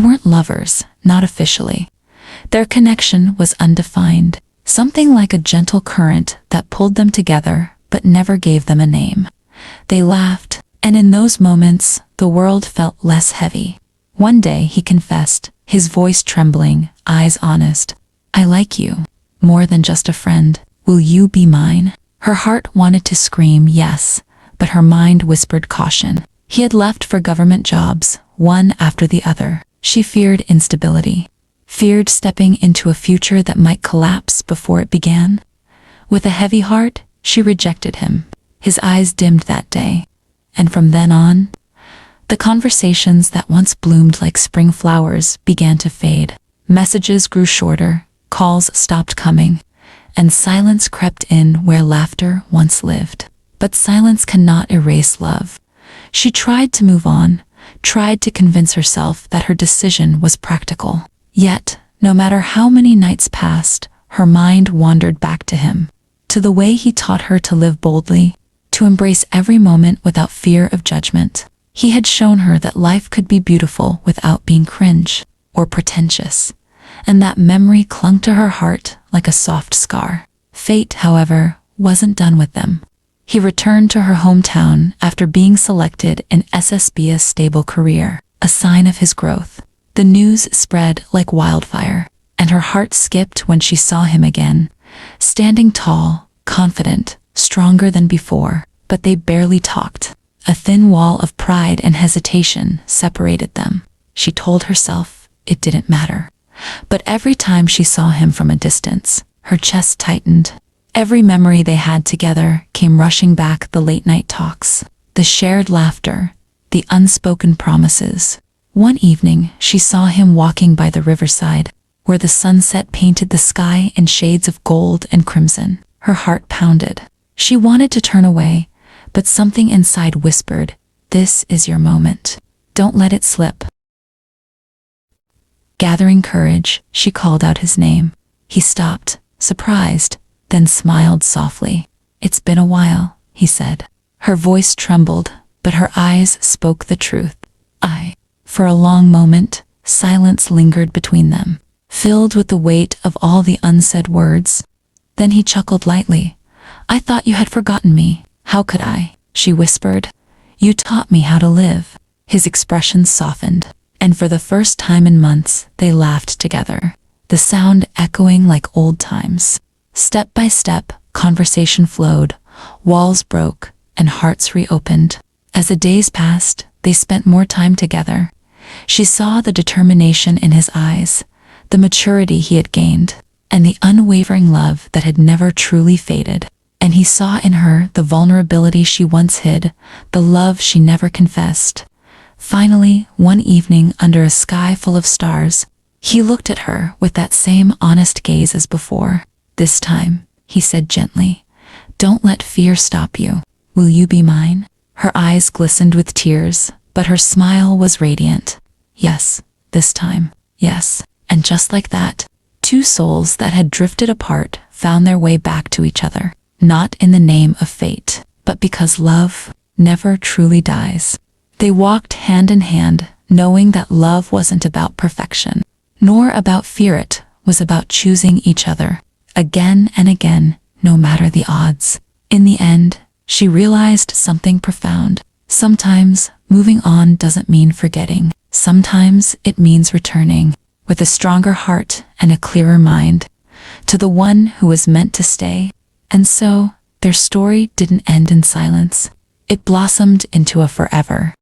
weren't lovers, not officially. Their connection was undefined, something like a gentle current that pulled them together but never gave them a name. They laughed, and in those moments, the world felt less heavy. One day he confessed, his voice trembling, eyes honest. "I like you, more than just a friend. Will you be mine?" Her heart wanted to scream yes, but her mind whispered caution. He had left for government jobs, one after the other. She feared instability, feared stepping into a future that might collapse before it began. With a heavy heart, she rejected him. His eyes dimmed that day, and from then on, the conversations that once bloomed like spring flowers began to fade. Messages grew shorter, calls stopped coming, and silence crept in where laughter once lived. But silence cannot erase love. She tried to move on, tried to convince herself that her decision was practical. Yet, no matter how many nights passed, her mind wandered back to him, to the way he taught her to live boldly, to embrace every moment without fear of judgment. He had shown her that life could be beautiful without being cringe or pretentious, and that memory clung to her heart like a soft scar. Fate, however, wasn't done with them. He returned to her hometown after being selected in SSB's stable career, a sign of his growth. The news spread like wildfire, and her heart skipped when she saw him again, standing tall, confident, stronger than before. But they barely talked. A thin wall of pride and hesitation separated them. She told herself it didn't matter. But every time she saw him from a distance, her chest tightened. Every memory they had together came rushing back: the late-night talks, the shared laughter, the unspoken promises. One evening, she saw him walking by the riverside, where the sunset painted the sky in shades of gold and crimson. Her heart pounded. She wanted to turn away, but something inside whispered, "This is your moment. Don't let it slip." Gathering courage, she called out his name. He stopped, surprised, then smiled softly. "It's been a while," he said. Her voice trembled, but her eyes spoke the truth. For a long moment, silence lingered between them, filled with the weight of all the unsaid words. Then he chuckled lightly. "I thought you had forgotten me." "How could I?" she whispered. "You taught me how to live." His expression softened, and for the first time in months, they laughed together, the sound echoing like old times. Step by step, conversation flowed, walls broke, and hearts reopened. As the days passed, they spent more time together. She saw the determination in his eyes, the maturity he had gained, and the unwavering love that had never truly faded. And he saw in her the vulnerability she once hid, the love she never confessed. Finally, one evening under a sky full of stars, he looked at her with that same honest gaze as before. "This time," he said gently, "don't let fear stop you. Will you be mine?" Her eyes glistened with tears, but her smile was radiant. "Yes, this time, yes." And just like that, two souls that had drifted apart found their way back to each other, not in the name of fate, but because love never truly dies. They walked hand in hand, knowing that love wasn't about perfection, nor about fear. It was about choosing each other, again and again, no matter the odds. In the end, she realized something profound. Sometimes, moving on doesn't mean forgetting. Sometimes it means returning, with a stronger heart and a clearer mind, to the one who was meant to stay. And so, their story didn't end in silence. It blossomed into a forever.